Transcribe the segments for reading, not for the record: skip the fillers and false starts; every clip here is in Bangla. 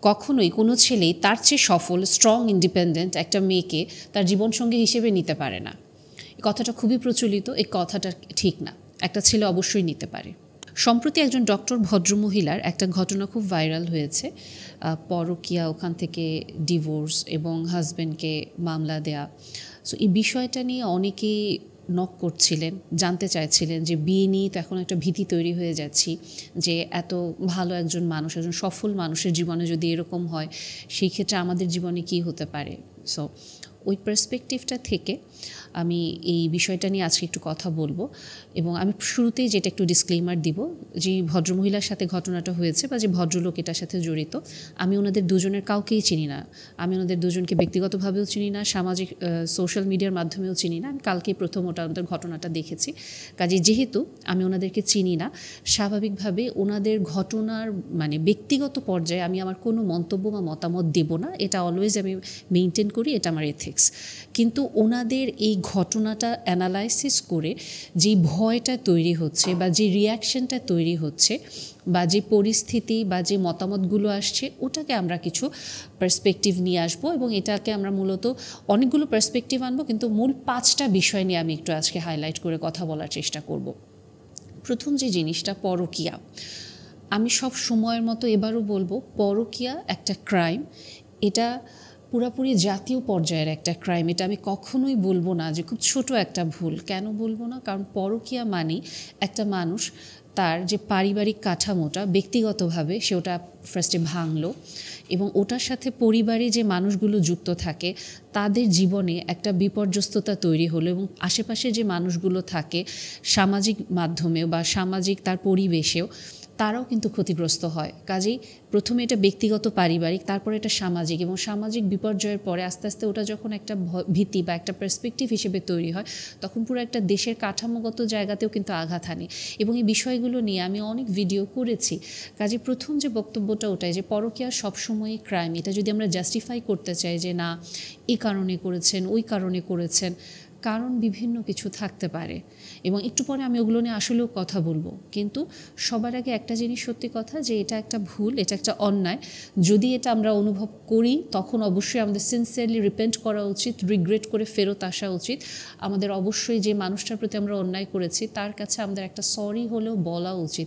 কখনোই কোনো ছেলেই তার চেয়ে সফল, স্ট্রং, ইন্ডিপেন্ডেন্ট একটা মেয়েকে তার জীবনসঙ্গী হিসেবে নিতে পারে না। এই কথাটা খুবই প্রচলিত, এই কথাটা ঠিক না। একটা ছেলে অবশ্যই নিতে পারে। সম্প্রতি একজন ডক্টর ভদ্রমহিলার একটা ঘটনা খুব ভাইরাল হয়েছে। পরকীয়া, ওখান থেকে ডিভোর্স এবং হাজব্যান্ডকে মামলা দেয়া। সো এই বিষয়টা নিয়ে অনেকেই নক করছিলেন, জানতে চাইছিলেন যে বিয়ে নিয়ে তো এখন একটা ভীতি তৈরি হয়ে যাচ্ছি যে এত ভালো একজন মানুষ, একজন সফল মানুষের জীবনে যদি এরকম হয়, সেই ক্ষেত্রে আমাদের জীবনে কি হতে পারে। সো ওই পার্সপেক্টিভটা থেকে আমি এই বিষয়টা নিয়ে আজকে একটু কথা বলবো। এবং আমি শুরুতেই যেটা একটু ডিসক্লেইমার দিব, যে ভদ্রমহিলার সাথে ঘটনাটা হয়েছে বা যে ভদ্রলোক এটার সাথে জড়িত, আমি ওনাদের দুজনের কাউকেই চিনি না। আমি ওনাদের দুজনকে ব্যক্তিগতভাবেও চিনি না, সামাজিক সোশ্যাল মিডিয়ার মাধ্যমেও চিনি না। আমি কালকেই প্রথম ওনাদের ঘটনাটা দেখেছি। কাজে যেহেতু আমি ওনাদেরকে চিনি না, স্বাভাবিকভাবে ওনাদের ঘটনার মানে ব্যক্তিগত পর্যায়ে আমি আমার কোনো মন্তব্য বা মতামত দেব না। এটা অলওয়েজ আমি মেনটেন করি, এটা আমার এথিক্স। কিন্তু ওনাদের এই ঘটনাটা অ্যানালাইসিস করে যে ভয়টা তৈরি হচ্ছে বা যে রিয়াকশনটা তৈরি হচ্ছে বা যে পরিস্থিতি বা যে মতামতগুলো আসছে, ওটাকে আমরা কিছু পার্সপেক্টিভ নিয়ে আসবো এবং এটাকে আমরা মূলত অনেকগুলো পার্সপেক্টিভ আনবো, কিন্তু মূল 5টা বিষয় নিয়ে আমি একটু আজকে হাইলাইট করে কথা বলার চেষ্টা করব। প্রথম যে জিনিসটা, পরকীয়া। আমি সব সময়ের মতো এবারও বলবো, পরকীয়া একটা ক্রাইম। এটা পুরাপুরি জাতীয় পর্যায়ের একটা ক্রাইম। এটা আমি কখনোই বলবো না যে খুব ছোট একটা ভুল। কেন বলবো না? কারণ পরকীয়া মানেই একটা মানুষ তার যে পারিবারিক কাঠামোটা ব্যক্তিগতভাবে সে ওটা ফার্স্টে ভাঙলো এবং ওটার সাথে পরিবারে যে মানুষগুলো যুক্ত থাকে তাদের জীবনে একটা বিপর্যস্ততা তৈরি হলো এবং আশেপাশে যে মানুষগুলো থাকে সামাজিক মাধ্যমেও বা সামাজিক তার পরিবেশেও তারাও কিন্তু ক্ষতিগ্রস্ত হয়। কাজেই প্রথমে এটা ব্যক্তিগত পারিবারিক, তারপরে এটা সামাজিক, এবং সামাজিক বিপর্যয়ের পরে আস্তে আস্তে ওটা যখন একটা ভীতি বা একটা পার্সপেক্টিভ হিসেবে তৈরি হয়, তখন পুরো একটা দেশের কাঠামোগত জায়গাতেও কিন্তু আঘাত হানে। এবং এই বিষয়গুলো নিয়ে আমি অনেক ভিডিও করেছি। কাজে প্রথম যে বক্তব্যটা ওটাই যে পরকীয়া সবসময়ই ক্রাইম। এটা যদি আমরা জাস্টিফাই করতে চাই যে না এই কারণে করেছেন, ওই কারণে করেছেন, কারণ বিভিন্ন কিছু থাকতে পারে এবং একটু পরে আমি ওগুলো নিয়ে আসলেও কথা বলবো। কিন্তু সবার আগে একটা জিনিস সত্যি কথা, যে এটা একটা ভুল, এটা একটা অন্যায়। যদি এটা আমরা অনুভব করি তখন অবশ্যই আমাদের সিনসিয়ারলি রিপেন্ট করা উচিত, রিগ্রেট করে ফেরত আসা উচিত। আমাদের অবশ্যই যে মানুষটার প্রতি আমরা অন্যায় করেছি তার কাছে আমাদের একটা সরি হলেও বলা উচিত।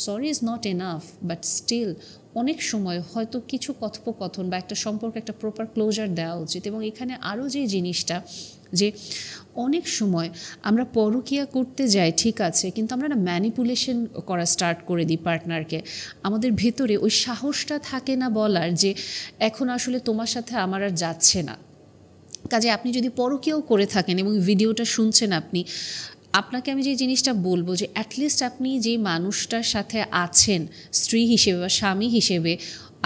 Sorry is not enough, but still অনেক সময় হয়তো কিছু কথোপকথন বা একটা সম্পর্কে একটা প্রপার ক্লোজার দেওয়া উচিত। এবং এখানে আরও যে জিনিসটা, যে অনেক সময় আমরা পরকীয়া করতে যাই ঠিক আছে, কিন্তু আমরা না ম্যানিপুলেশন করা স্টার্ট করে দিই পার্টনারকে। আমাদের ভেতরে ওই সাহসটা থাকে না বলার যে এখন আসলে তোমার সাথে আমার আর যাচ্ছে না। কাজে আপনি যদি পরকীয়াও করে থাকেন এবং ভিডিওটা শুনছেন, আপনাকে আমি যে জিনিসটা বলবো যে অ্যাটলিস্ট আপনি যে মানুষটার সাথে আছেন স্ত্রী হিসেবে বা স্বামী হিসেবে,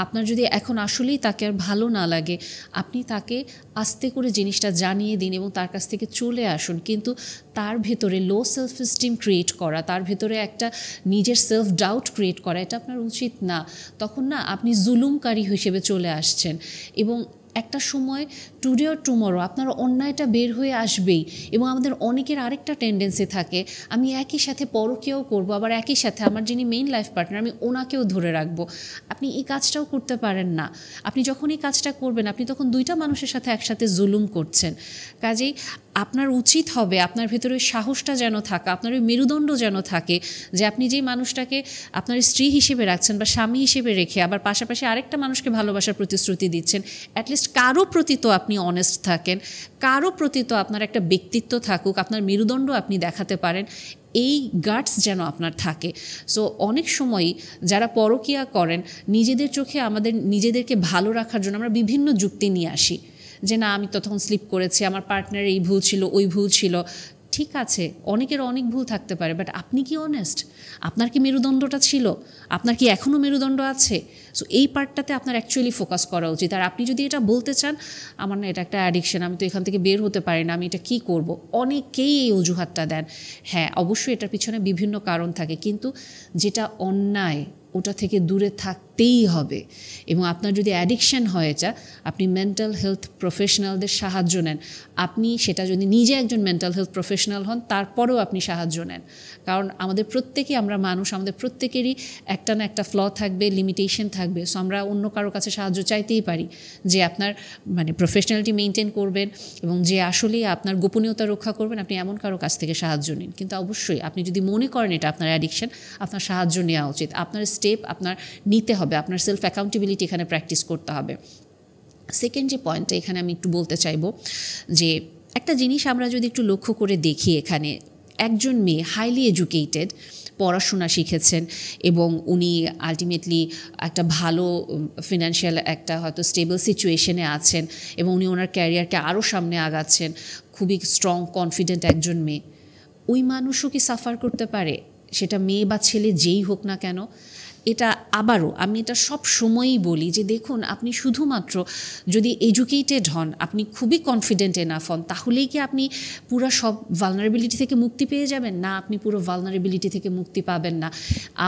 আপনার যদি এখন আসলেই তাকে আর ভালো না লাগে, আপনি তাকে আস্তে করে জিনিসটা জানিয়ে দিন এবং তার কাছ থেকে চলে আসুন। কিন্তু তার ভেতরে লো সেলফ এস্টিম ক্রিয়েট করা, তার ভেতরে একটা নিজের সেলফ ডাউট ক্রিয়েট করা, এটা আপনার উচিত না। তখন না আপনি জুলুমকারী হিসেবে চলে আসছেন এবং একটা সময় টুডে অর টুমরো আপনার অন্যায়টা বের হয়ে আসবেই। এবং আমাদের অনেকের আরেকটা টেন্ডেন্সি থাকে, আমি একই সাথে পরকীয়াও করবো, আবার একই সাথে আমার যিনি মেইন লাইফ পার্টনার আমি ওনাকেও ধরে রাখবো। আপনি এই কাজটাও করতে পারেন না। আপনি যখন এই কাজটা করবেন আপনি তখন 2টা মানুষের সাথে একসাথে জুলুম করছেন। কাজেই আপনার উচিত হবে আপনার ভেতরে ওই সাহসটা যেন থাকা, আপনার ওই মেরুদণ্ড যেন থাকে, যে আপনি যেই মানুষটাকে আপনার স্ত্রী হিসেবে রাখছেন বা স্বামী হিসেবে রেখে আবার পাশাপাশি আরেকটা মানুষকে ভালোবাসার প্রতিশ্রুতি দিচ্ছেন, অ্যাটলিস্ট কারো প্রতি তো আপনি অনেস্ট থাকেন, কারো প্রতি তো আপনার একটা ব্যক্তিত্ব থাকুক, আপনার মেরুদণ্ড আপনি দেখাতে পারেন। এই গাটস যেন আপনার থাকে। সো অনেক সময়ই যারা পরকীয়া করেন নিজেদের চোখে আমাদের নিজেদেরকে ভালো রাখার জন্য আমরা বিভিন্ন যুক্তি নিয়ে আসি, যে না আমি তখন স্লিপ করেছি, আমার পার্টনারের এই ভুল ছিল, ওই ভুল ছিল। ঠিক আছে, অনেকের অনেক ভুল থাকতে পারে, বাট আপনি কি অনেস্ট? আপনার কি মেরুদণ্ডটা ছিল? আপনার কি এখনও মেরুদণ্ড আছে? সো এই পার্টটাতে আপনার অ্যাকচুয়ালি ফোকাস করা উচিত। আর আপনি যদি এটা বলতে চান আমার না এটা একটা অ্যাডিকশন, আমি তো এখান থেকে বের হতে পারি না, আমি এটা কী করব, অনেকেই এই অজুহাতটা দেন। হ্যাঁ অবশ্যই এটার পিছনে বিভিন্ন কারণ থাকে, কিন্তু যেটা অন্যায় ওটা থেকে দূরে থাকতে রাখতেই হবে। এবং আপনার যদি অ্যাডিকশান হয় এটা, আপনি মেন্টাল হেলথ প্রফেশনালদের সাহায্য নেন। আপনি সেটা যদি নিজে একজন মেন্টাল হেলথ প্রফেশনাল হন, তারপরেও আপনি সাহায্য নেন। কারণ আমাদের প্রত্যেকেই, আমরা মানুষ, আমাদের প্রত্যেকেরই একটা না একটা ফ্ল থাকবে, লিমিটেশন থাকবে। সো আমরা অন্য কারো কাছে সাহায্য চাইতেই পারি, যে আপনার মানে প্রফেশনালিটি মেনটেন করবেন এবং যে আসলেই আপনার গোপনীয়তা রক্ষা করবেন, আপনি এমন কারো কাছ থেকে সাহায্য নিন। কিন্তু অবশ্যই আপনি যদি মনে করেন এটা আপনার অ্যাডিকশন, আপনার সাহায্য নেওয়া উচিত। আপনার স্টেপ আপনার নিতে হবে, আপনার সেলফ অ্যাকাউন্টেবিলিটি এখানে প্র্যাকটিস করতে হবে। সেকেন্ড যে পয়েন্টটা এখানে আমি একটু বলতে চাইব, যে একটা জিনিস আমরা যদি একটু লক্ষ্য করে দেখি, এখানে একজন মেয়ে হাইলি এডুকেটেড, পড়াশোনা শিখেছেন এবং উনি আলটিমেটলি একটা ভালো ফিনান্সিয়াল একটা হয়তো স্টেবল সিচুয়েশনে আছেন এবং উনি ওনার ক্যারিয়ারকে আরও সামনে আগাচ্ছেন, খুবই স্ট্রং কনফিডেন্ট একজন মেয়ে। ওই মানুষও কি সাফার করতে পারে, সেটা মেয়ে বা ছেলে যেই হোক না কেন? এটা আবারও আমি এটা সব সময়ই বলি যে দেখুন, আপনি শুধুমাত্র যদি এডুকেটেড হন, আপনি খুবই কনফিডেন্ট এনাফ হন, তাহলেই কি আপনি পুরো সব ভালনারেবিলিটি থেকে মুক্তি পেয়ে যাবেন? না, আপনি পুরো ভালনারেবিলিটি থেকে মুক্তি পাবেন না।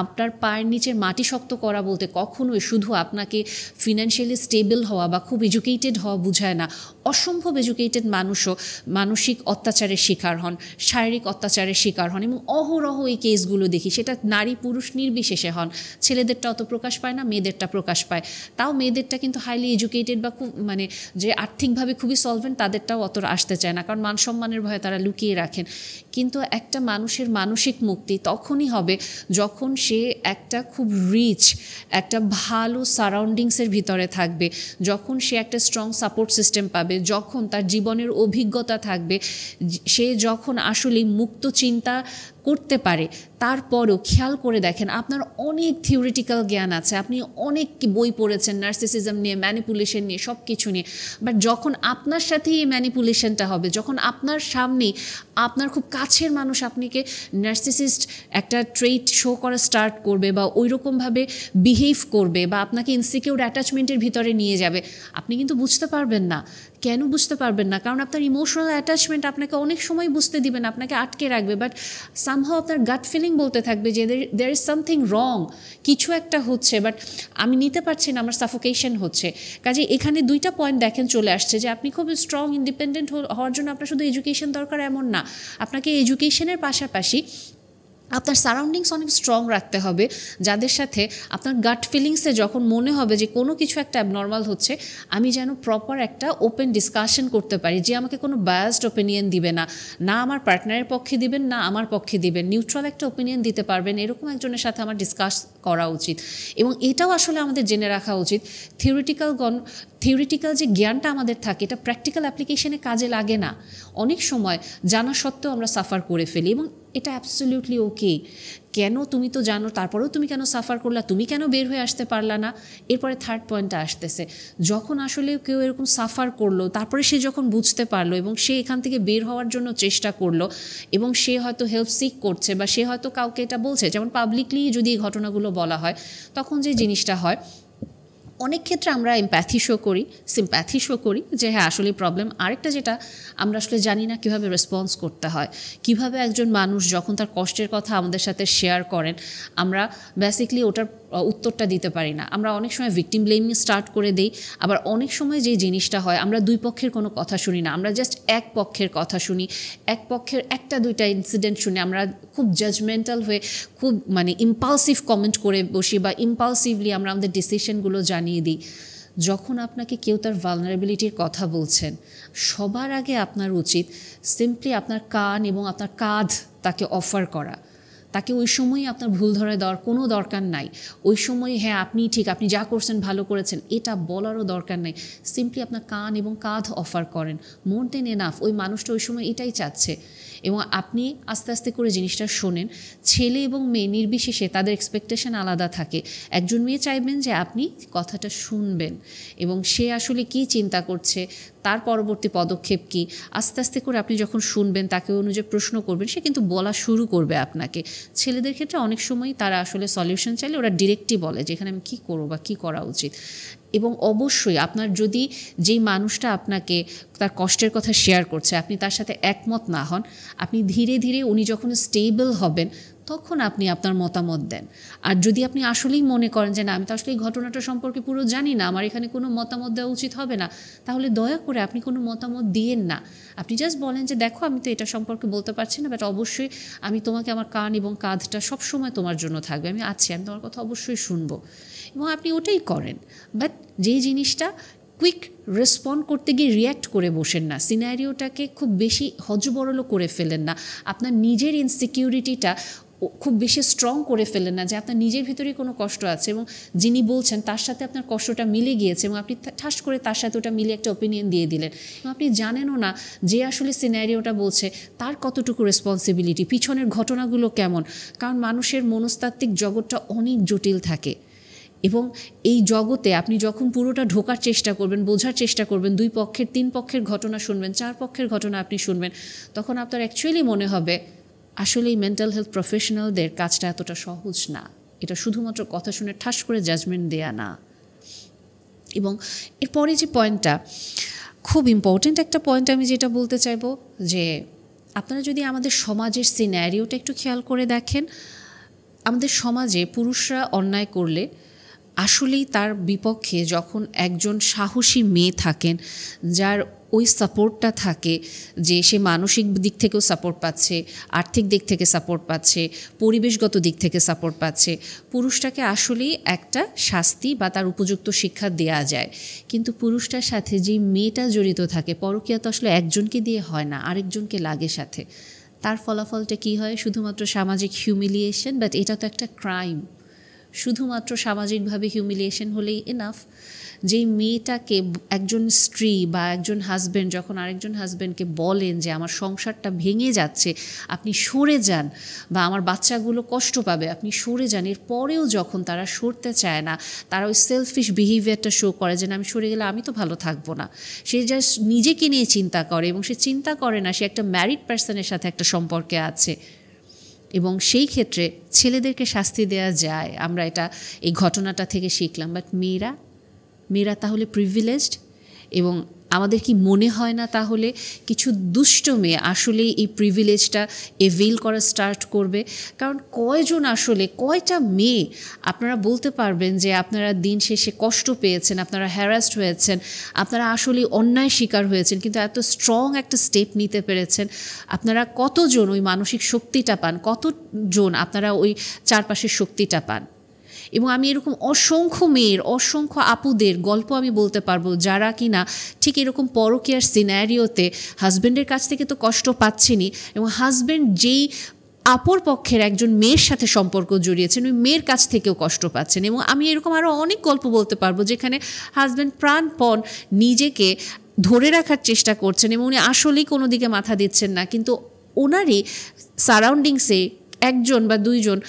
আপনার পায়ের নিচের মাটি শক্ত করা বলতে কখনোই শুধু আপনাকে ফিনান্সিয়ালি স্টেবল হওয়া বা খুব এডুকেটেড হওয়া বোঝায় না। অসম্ভব এডুকেটেড মানুষও মানসিক অত্যাচারের শিকার হন, শারীরিক অত্যাচারের শিকার হন এবং অহরহ এই কেসগুলো দেখি। সেটা নারী পুরুষ নির্বিশেষে হন, ছেলেদেরটা অত প্রকাশ পায় না, মেয়েদেরটা প্রকাশ পায়। তাও মেয়েদেরটা কিন্তু হাইলি এডুকেটেড বা খুব মানে যে আর্থিকভাবে খুবই সলভেন্ট, তাদেরটাও অত আসতে চায় না, কারণ মান সম্মানের ভয়ে তারা লুকিয়ে রাখেন। কিন্তু একটা মানুষের মানসিক মুক্তি তখনই হবে যখন সে একটা খুব রিচ, একটা ভালো সারাউন্ডিংসের ভিতরে থাকবে, যখন সে একটা স্ট্রং সাপোর্ট সিস্টেম পাবে, যখন তার জীবনের অভিজ্ঞতা থাকবে, সে যখন আসলে মুক্ত চিন্তা করতে পারে। তারপরেও খেয়াল করে দেখেন, আপনার অনেক থিওরিটিক্যাল জ্ঞান আছে, আপনি অনেক বই পড়েছেন নার্সিসিজম নিয়ে, ম্যানিপুলেশন নিয়ে, সব কিছু নিয়ে, বাট যখন আপনার সাথে এই ম্যানিপুলেশনটা হবে, যখন আপনার সামনে আপনার খুব কাছের মানুষ আপনাকে নার্সিসিস্ট একটা ট্রেট শো করা স্টার্ট করবে বা ওই রকমভাবে বিহেভ করবে বা আপনাকে ইনসিকিউর অ্যাটাচমেন্টের ভিতরে নিয়ে যাবে, আপনি কিন্তু বুঝতে পারবেন না। কেন বুঝতে পারবেন না? কারণ আপনার ইমোশনাল অ্যাটাচমেন্ট আপনাকে অনেক সময় বুঝতে দিবেন, আপনাকে আটকে রাখবে, বাট সামহাও আপনার গাট ফিলিং বলতে থাকবে যে দেয়ার ইজ সামথিং রং, কিছু একটা হচ্ছে, বাট আমি নিতে পারছি না, আমার সাফোকেশন হচ্ছে। কাজে এখানে দুইটা পয়েন্ট দেখেন চলে আসছে, যে আপনি খুব স্ট্রং ইন্ডিপেন্ডেন্ট হওয়ার জন্য আপনার শুধু এডুকেশন দরকার এমন না, আপনাকে এডুকেশনের পাশাপাশি আপনার সারাউন্ডিংস অনেক স্ট্রং রাখতে হবে, যাদের সাথে আপনার গাট ফিলিংসে যখন মনে হবে যে কোনো কিছু একটা অ্যাবনর্মাল হচ্ছে, আমি যেন প্রপার একটা ওপেন ডিসকাশন করতে পারি, যে আমাকে কোনো বায়াসড ওপিনিয়ন দিবে না, না আমার পার্টনারের পক্ষে দিবেন না আমার পক্ষে দিবেন, নিউট্রাল একটা ওপিনিয়ন দিতে পারবেন, এরকম একজনের সাথে আমার ডিসকাস করা উচিত। এবং এটাও আসলে আমাদের জেনে রাখা উচিত, থিওরিটিক্যাল যে জ্ঞানটা আমাদের থাকে, এটা প্র্যাকটিক্যাল অ্যাপ্লিকেশনে কাজে লাগে না। অনেক সময় জানা সত্ত্বেও আমরা সাফার করে ফেলি এবং এটা অ্যাবসলিউটলি ওকে। কেন? তুমি তো জানো, তারপরেও তুমি কেন সাফার করলা, তুমি কেন বের হয়ে আসতে পারলা না? এরপরে থার্ড পয়েন্টটা আসতেছে, যখন আসলে কেউ এরকম সাফার করলো, তারপরে সে যখন বুঝতে পারলো এবং সে এখান থেকে বের হওয়ার জন্য চেষ্টা করলো এবং সে হয়তো হেল্প সিক করছে বা সে হয়তো কাউকে এটা বলছে, যেমন পাবলিকলি যদি এই ঘটনাগুলো বলা হয়, তখন যে জিনিসটা হয়, অনেক ক্ষেত্রে আমরা সিম্প্যাথি শো করি যে হ্যাঁ আসলে প্রবলেম। আরেকটা যেটা আমরা আসলে জানি না কীভাবে রেসপন্স করতে হয়, কিভাবে একজন মানুষ যখন তার কষ্টের কথা আমাদের সাথে শেয়ার করেন, আমরা বেসিকলি ওটার উত্তরটা দিতে পারি না। আমরা অনেক সময় ভিকটিম ব্লেমিং স্টার্ট করে দিই, আবার অনেক সময় যে জিনিসটা হয়, আমরা দুই পক্ষের কোনো কথা শুনি না, আমরা জাস্ট এক পক্ষের কথা শুনি, এক পক্ষের একটা দুইটা ইনসিডেন্ট শুনে আমরা খুব জাজমেন্টাল হয়ে খুব মানে ইম্পালসিভ কমেন্ট করে বসি বা ইম্পালসিভলি আমরা আমাদের ডিসিশনগুলো জানিয়ে দিই। যখন আপনাকে কেউ তার ভালনারেবিলিটির কথা বলছেন, সবার আগে আপনার উচিত সিম্পলি আপনার কান এবং আপনার কাঁধ তাকে অফার করা। তাকে ওই সময়ই আপনার ভুল ধরে দেওয়ার কোনো দরকার নাই, ওই সময় হ্যাঁ আপনি ঠিক, আপনি যা করছেন ভালো করেছেন এটা বলারও দরকার নেই। সিম্পলি আপনার কান এবং কাঁধ অফার করেন, মোর দেন এনাফ। ওই মানুষটা ওই সময় এটাই চাচ্ছে এবং আপনি আস্তে আস্তে করে জিনিসটা শোনেন। ছেলে এবং মেয়ে নির্বিশেষে তাদের এক্সপেকটেশন আলাদা থাকে। একজন মেয়ে চাইবেন যে আপনি কথাটা শুনবেন এবং সে আসলে কী চিন্তা করছে, তার পরবর্তী পদক্ষেপ কী, আস্তে আস্তে করে আপনি যখন শুনবেন, তাকে অনুযায়ী প্রশ্ন করবেন, সে কিন্তু বলা শুরু করবে আপনাকে। ছেলেদের ক্ষেত্রে অনেক সময় তারা আসলে সলিউশন চাইলে ওরা ডিরেক্টই বলে যে এখানে আমি কী করবো বা কী করা উচিত। এবং অবশ্যই আপনার যদি যেই মানুষটা আপনাকে তার কষ্টের কথা শেয়ার করছে আপনি তার সাথে একমত না হন, আপনি ধীরে ধীরে উনি যখন স্টেবল হবেন তখন আপনি আপনার মতামত দেন। আর যদি আপনি আসলেই মনে করেন যে না, আমি তো আসলে এই ঘটনাটা সম্পর্কে পুরো জানি না, আমার এখানে কোনো মতামত দেওয়া উচিত হবে না, তাহলে দয়া করে আপনি কোনো মতামত দিয়েন না। আপনি জাস্ট বলেন যে দেখো, আমি তো এটা সম্পর্কে বলতে পারছি না, বাট অবশ্যই আমি তোমাকে, আমার কান এবং কাঁধটা সবসময় তোমার জন্য থাকবে, আমি আছি, আমি তোমার কথা অবশ্যই শুনবো, এবং আপনি ওটাই করেন। বাট যেই জিনিসটা কুইক রেসপন্ড করতে গিয়ে রিয়্যাক্ট করে বসেন না, সিনারিওটাকে খুব বেশি হজবরল করে ফেলেন না, আপনার নিজের ইনসিকিউরিটিটা খুব বেশি স্ট্রং করে ফেলেন না যে আপনার নিজের ভিতরে কোনো কষ্ট আছে এবং যিনি বলছেন তার সাথে আপনার কষ্টটা মিলে গিয়েছে এবং আপনি ঠাস করে তার সাথে ওটা মিলে একটা ওপিনিয়ন দিয়ে দিলেন, এবং আপনি জানেনও না যে আসলে সিনারিওটা বলছে তার কতটুকু রেসপন্সিবিলিটি, পিছনের ঘটনাগুলো কেমন। কারণ মানুষের মনস্তাত্ত্বিক জগৎটা অনেক জটিল থাকে, এবং এই জগতে আপনি যখন পুরোটা ঢোকার চেষ্টা করবেন, বোঝার চেষ্টা করবেন, 2 পক্ষের 3 পক্ষের ঘটনা শুনবেন, 4 পক্ষের ঘটনা আপনি শুনবেন, তখন আপনার অ্যাকচুয়ালি মনে হবে আসলে এই মেন্টাল হেলথ প্রফেশনালদের কাজটা এতটা সহজ না, এটা শুধুমাত্র কথা শুনে ঠাস করে জাজমেন্ট দেয়া না। এবং এরপরে যে পয়েন্টটা খুব ইম্পর্টেন্ট একটা পয়েন্ট আমি যেটা বলতে চাইবো, যে আপনারা যদি আমাদের সমাজের সিনারিওটা একটু খেয়াল করে দেখেন, আমাদের সমাজে পুরুষরা অন্যায় করলে আসলেই তার বিপক্ষে যখন একজন সাহসী মেয়ে থাকেন, যার ওই সাপোর্টটা থাকে, যে সে মানসিক দিক থেকেও সাপোর্ট পাচ্ছে, আর্থিক দিক থেকে সাপোর্ট পাচ্ছে, পরিবেশগত দিক থেকে সাপোর্ট পাচ্ছে, পুরুষটাকে আসলেই একটা শাস্তি বা তার উপযুক্ত শিক্ষা দেয়া যায়। কিন্তু পুরুষটার সাথে যে মেয়েটা জড়িত থাকে, পরকীয়া তো আসলে একজনকে দিয়ে হয় না, আরেকজনকে লাগে সাথে, তার ফলাফলটা কী হয়? শুধুমাত্র সামাজিক হিউমিলিয়েশন, বাট এটা তো একটা ক্রাইম। শুধুমাত্র সামাজিকভাবে হিউমিলিয়েশন হলেই এনাফ। যেই মেয়েটাকে একজন স্ত্রী বা একজন হাজব্যান্ড যখন আরেকজন হাজব্যান্ডকে বলেন যে আমার সংসারটা ভেঙে যাচ্ছে, আপনি সরে যান, বা আমার বাচ্চাগুলো কষ্ট পাবে, আপনি সরে যান, এর পরেও যখন তারা সরতে চায় না, তারা ওই সেলফিশ বিহেভিয়ারটা শো করে যে আমি সরে গেলে আমি তো ভালো থাকবো না, সে জাস্ট নিজেকে নিয়ে চিন্তা করে, এবং সে চিন্তা করে না সে একটা ম্যারিড পার্সনের সাথে একটা সম্পর্কে আছে। এবং সেই ক্ষেত্রে ছেলেদেরকে শাস্তি দেওয়া যায়, আমরা এটা এই ঘটনাটা থেকে শিখলাম। বাট মেয়েরা তাহলে প্রিভিলেজড, এবং আমাদের কি মনে হয় না তাহলে কিছু দুষ্ট মেয়ে আসলেই এই প্রিভিলেজটা এভেইল করা স্টার্ট করবে? কারণ কয়টা মেয়ে আপনারা বলতে পারবেন যে আপনারা দিন শেষে কষ্ট পেয়েছেন, আপনারা হ্যারাসড হয়েছেন, আপনারা আসলেই অন্যায় শিকার হয়েছেন, কিন্তু এত স্ট্রং একটা স্টেপ নিতে পেরেছেন? আপনারা কতজন ওই মানসিক শক্তিটা পান? কতজন আপনারা ওই চারপাশের শক্তিটা পান? এবং আমি এরকম অসংখ্য মেয়ের, অসংখ্য আপুদের গল্প আমি বলতে পারবো, যারা কিনা ঠিক এরকম পরকীয়ার সিনারিওতে হাজব্যান্ডের কাছ থেকে তো কষ্ট পাচ্ছেনই, এবং হাজব্যান্ড যেই অপর পক্ষের একজন মেয়ের সাথে সম্পর্ক জড়িয়েছেন, ওই মেয়ের কাছ থেকেও কষ্ট পাচ্ছেন। এবং আমি এরকম আরও অনেক গল্প বলতে পারবো যেখানে হাজব্যান্ড প্রাণপণ নিজেকে ধরে রাখার চেষ্টা করছেন এবং উনি আসলেই কোনো দিকে মাথা দিচ্ছেন না, কিন্তু ওনারই সারাউন্ডিংসে একজন বা দুইজন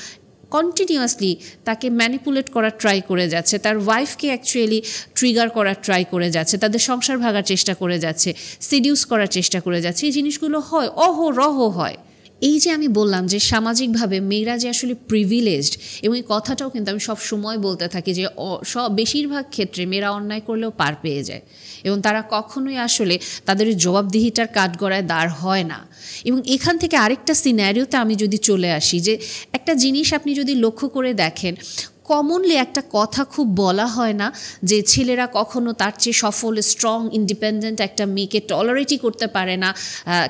কন্টিনিউয়াসলি তাকে ম্যানিপুলেট করার ট্রাই করে যাচ্ছে, তার ওয়াইফকে অ্যাকচুয়ালি ট্রিগার করার ট্রাই করে যাচ্ছে, তাদের সংসার ভাগার চেষ্টা করে যাচ্ছে, সিডিউস করার চেষ্টা করে যাচ্ছে। এই জিনিসগুলো হয়, অহরহ হয়। এই যে আমি বললাম যে সামাজিকভাবে মেয়েরা যে আসলে প্রিভিলেজড, এবং এই কথাটাও কিন্তু আমি সব সময় বলতে থাকি যে বেশিরভাগ ক্ষেত্রে মেয়েরা অন্যায় করলেও পার পেয়ে যায়, এবং তারা কখনোই আসলে তাদের জবাবদিহিতার কাঠগড়ায় দাঁড় হয় না। এবং এখান থেকে আরেকটা সিনারিওতে আমি যদি চলে আসি, যে একটা জিনিস আপনি যদি লক্ষ্য করে দেখেন, কমনলি একটা কথা খুব বলা হয় না যে ছেলেরা কখনো তার চেয়ে সফল, স্ট্রং, ইন্ডিপেন্ডেন্ট একটা মেয়েকে টলারেটই করতে পারে না,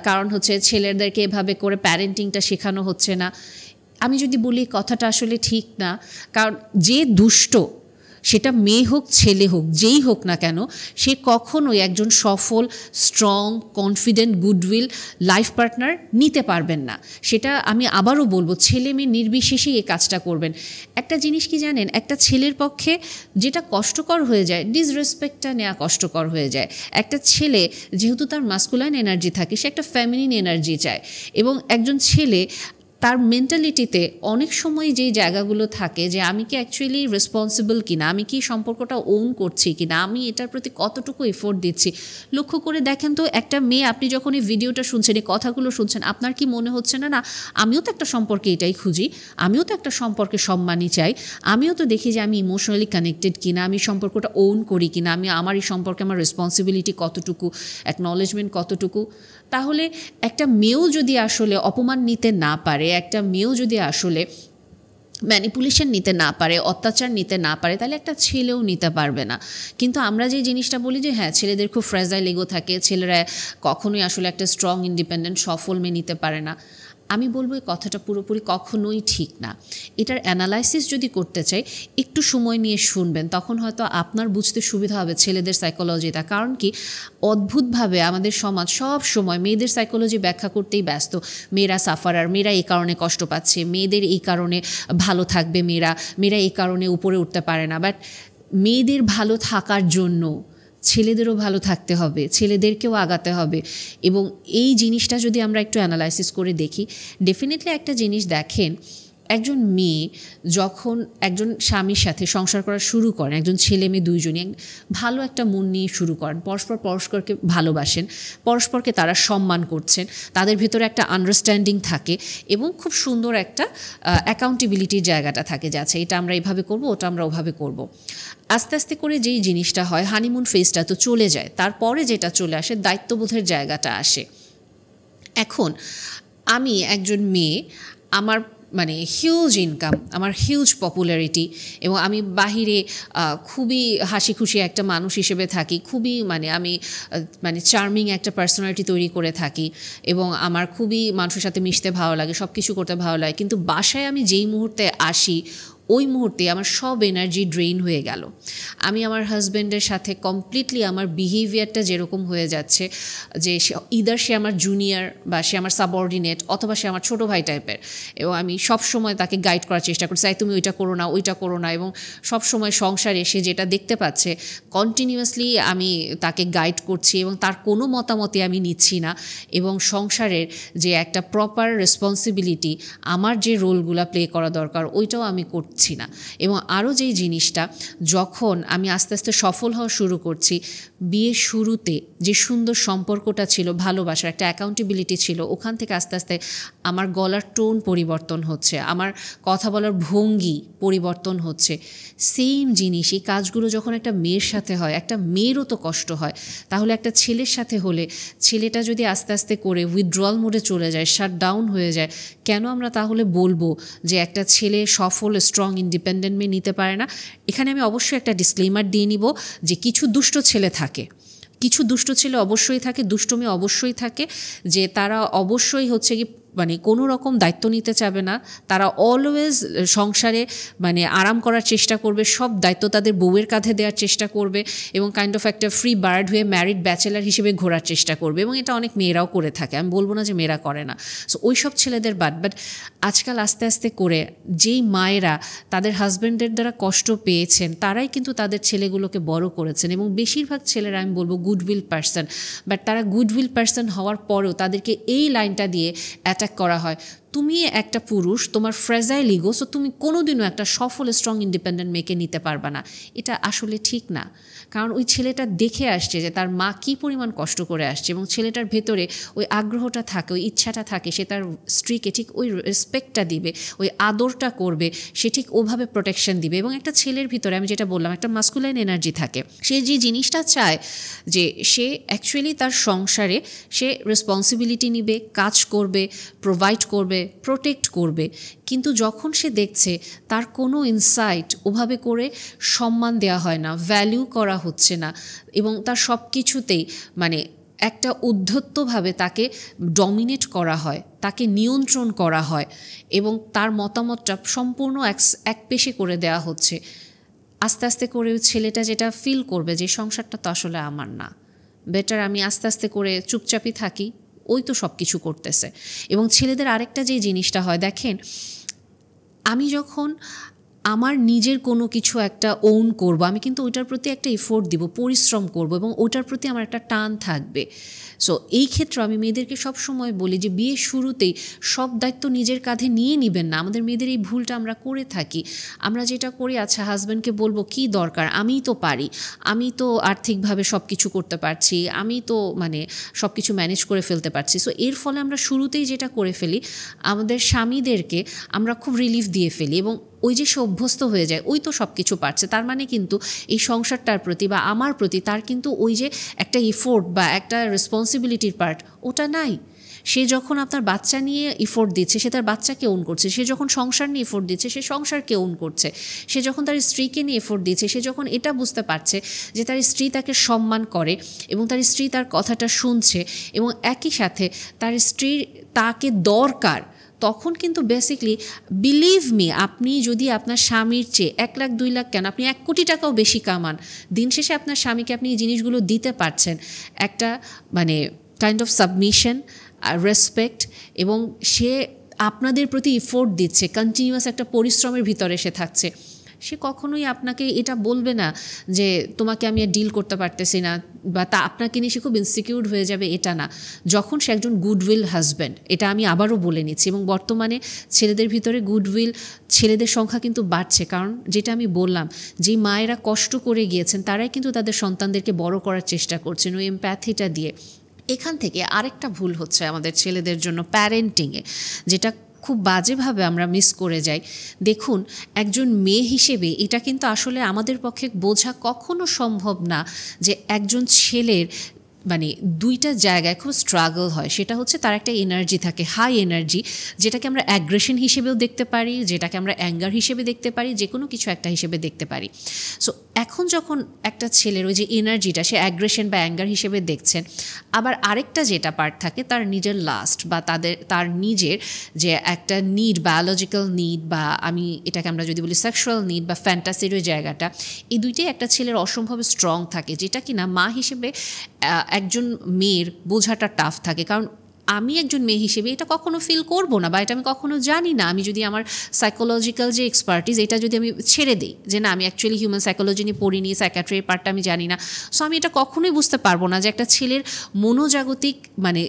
কারণ হচ্ছে ছেলেদেরকে এভাবে করে প্যারেন্টিংটা শেখানো হচ্ছে না। আমি যদি বলি কথাটা আসলে ঠিক না, কারণ যে দুষ্ট, সেটা মেয়ে হোক ছেলে হোক, যেই হোক না কেন, সে কখনোই একজন সফল, strong, confident, goodwill life partner নিতে পারবেন না। সেটা আমি আবারও বলবো, ছেলে মেয়ে নির্বিশেষেই এই কাজটা করবেন। একটা জিনিস কি জানেন, একটা ছেলের পক্ষে যেটা কষ্টকর হয়ে যায়, ডিসরেসপেক্টটা নেওয়া কষ্টকর হয়ে যায়। একটা ছেলে যেহেতু তার মাস্কুলাইন এনার্জি থাকে, সে একটা ফেমিনিন এনার্জি চায়, এবং একজন ছেলে তার মেন্টালিটিতে অনেক সময় যেই জায়গাগুলো থাকে যে আমি কি অ্যাকচুয়ালি রেসপন্সিবল কিনা, আমি কি সম্পর্কটা ওন করছি কিনা, আমি এটার প্রতি কতটুকু এফোর্ট দিচ্ছি। লক্ষ্য করে দেখেন তো, একটা মেয়ে, আপনি যখন এই ভিডিওটা শুনছেন, এই কথাগুলো শুনছেন, আপনার কি মনে হচ্ছে না, না আমিও তো একটা সম্পর্কে এটাই খুঁজি, আমিও তো একটা সম্পর্কে সম্মানই চাই, আমিও তো দেখি যে আমি ইমোশনালি কানেক্টেড কিনা, আমি সম্পর্কটা ওন করি কিনা, আমি আমার এই সম্পর্কে আমার রেসপন্সিবিলিটি কতটুকু, অ্যাকনলেজমেন্ট কতটুকু। তাহলে একটা মেয়েও যদি আসলে অপমান নিতে না পারে, একটা মেয়েও যদি আসলে ম্যানিপুলেশন নিতে না পারে, অত্যাচার নিতে না পারে, তাহলে একটা ছেলেও নিতে পারবে না। কিন্তু আমরা যে জিনিসটা বলি যে হ্যাঁ ছেলেদের খুব ফ্রেজাইল ইগো থাকে, ছেলেরা কখনোই আসলে একটা স্ট্রং ইন্ডিপেন্ডেন্ট সফল মেয়ে নিতে পারে না, আমি বলবো এই কথাটা পুরোপুরি কখনোই ঠিক না। এটার অ্যানালাইসিস যদি করতে চাই একটু সময় নিয়ে শুনবেন, তখন হয়তো আপনার বুঝতে সুবিধা হবে ছেলেদের সাইকোলজিটা। কারণ কি অদ্ভুতভাবে আমাদের সমাজ সব সময় মেয়েদের সাইকোলজি ব্যাখ্যা করতেই ব্যস্ত। মেয়েরা সাফারার, মেয়েরা এই কারণে কষ্ট পাচ্ছে, মেয়েদের এই কারণে ভালো থাকবে, মেয়েরা এই কারণে উপরে উঠতে পারে না। বাট মেয়েদের ভালো থাকার জন্য ছেলেদেরও ভালো থাকতে হবে, ছেলেদেরকেও আগাতে হবে। এবং এই জিনিসটা যদি আমরা একটু অ্যানালাইসিস করে দেখি, ডেফিনেটলি একটা জিনিস দেখেন, একজন মেয়ে যখন একজন স্বামীর সাথে সংসার করা শুরু করেন, একজন ছেলে মেয়ে দুইজনই ভালো একটা মন নিয়ে শুরু করেন, পরস্পরকে ভালোবাসেন, পরস্পরকে তারা সম্মান করছেন, তাদের ভিতরে একটা আন্ডারস্ট্যান্ডিং থাকে এবং খুব সুন্দর একটা অ্যাকাউন্টেবিলিটির জায়গাটা থাকে, যে আচ্ছা এটা আমরা এভাবে করব, ওটা আমরা ওভাবে করব। আস্তে আস্তে করে যেই জিনিসটা হয়, হানিমুন ফেজটা তো চলে যায়, তারপরে যেটা চলে আসে দায়িত্ববোধের জায়গাটা আসে। এখন আমি একজন মেয়ে, আমার মানে হিউজ ইনকাম, আমার হিউজ পপুলারিটি, এবং আমি বাহিরে খুবই হাসি খুশি একটা মানুষ হিসেবে থাকি, খুবই আমি চার্মিং একটা পার্সোনালিটি তৈরি করে থাকি, এবং আমার খুবই মানুষের সাথে মিশতে ভালো লাগে, সব কিছু করতে ভালো লাগে। কিন্তু বাসায় আমি যেই মুহূর্তে আসি, ওই মুহূর্তে আমার সব এনার্জি ড্রেইন হয়ে গেল। আমি আমার হাজব্যান্ডের সাথে কমপ্লিটলি আমার বিহেভিয়ারটা যেরকম হয়ে যাচ্ছে, যে ইদার সে আমার জুনিয়র, বা সে আমার সাবঅর্ডিনেট, অথবা সে আমার ছোটো ভাই টাইপের, এবং আমি সব সময় তাকে গাইড করার চেষ্টা করছি, তুমি ওইটা করো না, ওইটা করো না। এবং সব সময় সংসারে সে যেটা দেখতে পাচ্ছে কন্টিনিউয়াসলি আমি তাকে গাইড করছি, এবং তার কোনো মতামতে আমি নিচ্ছি না। এবং সংসারের যে একটা প্রপার রেসপন্সিবিলিটি, আমার যে রোলগুলো প্লে করা দরকার, ওইটাও আমি করছি না। এবং আরও যেই জিনিসটা, যখন আমি আস্তে আস্তে সফল হওয়া শুরু করছি, বিয়ের শুরুতে যে সুন্দর সম্পর্কটা ছিল, ভালোবাসার একটা অ্যাকাউন্টেবিলিটি ছিল, ওখান থেকে আস্তে আস্তে আমার গলার টোন পরিবর্তন হচ্ছে, আমার কথা বলার ভঙ্গি পরিবর্তন হচ্ছে। সেম জিনিস, এই কাজগুলো যখন একটা মেয়ের সাথে হয়, একটা মেয়েরও তো কষ্ট হয়, তাহলে একটা ছেলের সাথে হলে, ছেলেটা যদি আস্তে আস্তে করে উইথড্রয়াল মোডে চলে যায়, শাট ডাউন হয়ে যায়, কেন আমরা তাহলে বলবো যে একটা ছেলে সফল স্ট্রং ইন্ডিপেন্ডেন্ট মেয়ে নিতে পারে না? এখানে আমি অবশ্যই একটা ডিসক্লেমার দিয়ে নিব যে কিছু দুষ্ট ছেলে থাকে, কিছু দুষ্ট ছেলে অবশ্যই থাকে, দুষ্ট মেয়ে অবশ্যই থাকে, যে তারা অবশ্যই হচ্ছে কি কোনো রকম দায়িত্ব নিতে চাবে না, তারা অলওয়েজ সংসারে আরাম করার চেষ্টা করবে, সব দায়িত্ব তাদের বউয়ের কাঁধে দেওয়ার চেষ্টা করবে, এবং কাইন্ড অফ একটা ফ্রি বার্ড হয়ে ম্যারিড ব্যাচেলার হিসেবে ঘোরার চেষ্টা করবে। এবং এটা অনেক মেয়েরাও করে থাকে, আমি বলবো না যে মেয়েরা করে না। সো ওই সব ছেলেদের বাট আজকাল আস্তে আস্তে করে যেই মায়েরা তাদের হাজব্যান্ডের দ্বারা কষ্ট পেয়েছেন, তারাই কিন্তু তাদের ছেলেগুলোকে বড় করেছেন। এবং বেশিরভাগ ছেলেরা আমি বলবো গুডউইল পার্সন, বাট তারা গুডউইল পার্সন হওয়ার পরেও তাদেরকে এই লাইনটা দিয়ে করা হয়, তুমি একটা পুরুষ, তোমার ফ্রেজাইল ইগো, সো তুমি কোনোদিনও একটা সফল স্ট্রং ইন্ডিপেন্ডেন্ট মেয়েকে নিতে পারবে না। এটা আসলে ঠিক না। কারণ ওই ছেলেটা দেখে আসছে যে তার মা কী পরিমাণ কষ্ট করে আসছে, এবং ছেলেটার ভেতরে ওই আগ্রহটা থাকে, ওই ইচ্ছাটা থাকে, সে তার স্ত্রীকে ঠিক ওই রেসপেক্টটা দিবে, ওই আদরটা করবে, সে ঠিক ওভাবে প্রোটেকশন দিবে। এবং একটা ছেলের ভিতরে আমি যেটা বললাম, একটা মাস্কুলাইন এনার্জি থাকে, সে যে জিনিসটা চায় যে সে অ্যাকচুয়ালি তার সংসারে সে রেসপন্সিবিলিটি নিবে, কাজ করবে, প্রোভাইড করবে, প্রোটেক্ট করবে। কিন্তু যখন সে দেখছে তার কোনো ইনসাইট ওভাবে করে সম্মান দেওয়া হয় না, ভ্যালিউ করা হচ্ছে না, এবং তার সব কিছুতেই একটা উদ্ধত্তভাবে তাকে ডমিনেট করা হয়, তাকে নিয়ন্ত্রণ করা হয়, এবং তার মতামতটা সম্পূর্ণ একপেশে করে দেওয়া হচ্ছে, আস্তে আস্তে করে ছেলেটা যেটা ফিল করবে যে সংসারটা তো আসলে আমার না, বেটার আমি আস্তে আস্তে করে চুপচাপই থাকি, ওই তো সব কিছু করতেছে। এবং ছেলেদের আরেকটা যে জিনিসটা হয়, দেখেন আমি যখন আমার নিজের কোনো কিছু একটা ওন করব, আমি কিন্তু ওইটার প্রতি একটা এফোর্ট দিব, পরিশ্রম করব, এবং ওইটার প্রতি আমার একটা টান থাকবে। সো এই ক্ষেত্রে আমি মেয়েদেরকে সব সময় বলি যে বিয়ের শুরুতেই সব দায়িত্ব নিজের কাঁধে নিয়ে নেবেন না। আমাদের মেয়েদের এই ভুলটা আমরা করে থাকি। আমরা যেটা করি, আচ্ছা হাজব্যান্ডকে বলবো কি দরকার, আমিই তো পারি, আমি তো আর্থিকভাবে সব কিছু করতে পারছি, আমি তো সব কিছু ম্যানেজ করে ফেলতে পারছি। সো এর ফলে আমরা শুরুতেই যেটা করে ফেলি, আমাদের স্বামীদেরকে আমরা খুব রিলিফ দিয়ে ফেলি, এবং ওই যে সে অভ্যস্ত হয়ে যায়, ওই তো সব কিছু পারছে, তার কিন্তু এই সংসারটার প্রতি বা আমার প্রতি তার কিন্তু ওই যে একটা এফোর্ট বা একটা রেসপন্সিবিলিটির পার্ট ওটা নাই। সে যখন আপনার বাচ্চা নিয়ে ইফোর্ট দিচ্ছে সে তার বাচ্চাকে ওন করছে, সে যখন সংসার নিয়ে এফোর্ট দিচ্ছে সে সংসারকে ওন করছে, সে যখন তার স্ত্রীকে নিয়ে এফোর্ট দিচ্ছে সে যখন এটা বুঝতে পারছে যে তার স্ত্রী তাকে সম্মান করে এবং তার স্ত্রী তার কথাটা শুনছে এবং একই সাথে তার স্ত্রীর তাকে দরকার, তখন কিন্তু বেসিকলি বিলিভ মি, আপনি যদি আপনার স্বামীর চেয়ে 1 লাখ 2 লাখ কেন, আপনি 1 কোটি টাকাও বেশি কামান, দিন শেষে আপনার স্বামীকে আপনি এই জিনিসগুলো দিতে পারছেন, একটা মানে কাইন্ড অফ সাবমিশন, রেসপেক্ট, এবং সে আপনাদের প্রতি ইফোর্ট দিচ্ছে, কন্টিনিউয়াস একটা পরিশ্রমের ভিতরে সে থাকছে, সে কখনোই আপনাকে এটা বলবে না যে তোমাকে আমি আর ডিল করতে পারতেছি না, বা তা আপনাকে নিয়ে সে খুব ইনসিকিউর হয়ে যাবে, এটা না। যখন সে একজন গুডউইল হাজব্যান্ড, এটা আমি আবারও বলে নিচ্ছি, এবং বর্তমানে ছেলেদের ভিতরে গুডউইল ছেলেদের সংখ্যা কিন্তু বাড়ছে, কারণ যেটা আমি বললাম, যে মায়েরা কষ্ট করে গিয়েছেন তারাই কিন্তু তাদের সন্তানদেরকে বড় করার চেষ্টা করছেন ওই এমপ্যাথিটা দিয়ে। এখান থেকে আরেকটা ভুল হচ্ছে আমাদের ছেলেদের জন্য প্যারেন্টিংয়ে, যেটা খুব বাজেভাবে আমরা মিস করে যাই। দেখুন, একজন মেয়ে হিসেবে এটা কিন্তু আসলে আমাদের পক্ষে বোঝা কখনো সম্ভব না যে একজন ছেলের মানে দুইটা জায়গায় খুব স্ট্রাগল হয়। সেটা হচ্ছে তার একটা এনার্জি থাকে, হাই এনার্জি, যেটাকে আমরা অ্যাগ্রেশন হিসেবেও দেখতে পারি, যেটাকে আমরা অ্যাঙ্গার হিসেবে দেখতে পারি, যে কোনো কিছু একটা হিসেবে দেখতে পারি। সো এখন যখন একটা ছেলের ওই যে এনার্জিটা সে অ্যাগ্রেশন বা অ্যাঙ্গার হিসেবে দেখছেন, আবার আরেকটা যেটা পার্ট থাকে তার নিজের লাস্ট বা তার নিজের যে একটা নিড, বায়োলজিক্যাল নিড, বা আমি এটাকে আমরা যদি বলি সেক্সুয়াল নিড বা ফ্যান্টাসির ওই জায়গাটা, এই দুইটাই একটা ছেলের অসম্ভব স্ট্রং থাকে, যেটা কিনা মা হিসেবে একজন মেয়ের বোঝাটা টাফ থাকে। কারণ আমি একজন মেয়ে হিসেবে এটা কখনো ফিল করব না, বা এটা আমি কখনো জানি না। আমি যদি আমার সাইকোলজিক্যাল যে এক্সপার্টিস এটা যদি আমি ছেড়ে দিই, যে না আমি অ্যাকচুয়ালি হিউম্যান সাইকোলজি নিয়ে পড়িনি, সাইকিয়াট্রির পার্টটা আমি জানি না, সো আমি এটা কখনোই বুঝতে পারবো না যে একটা ছেলের মনোজাগতিক মানে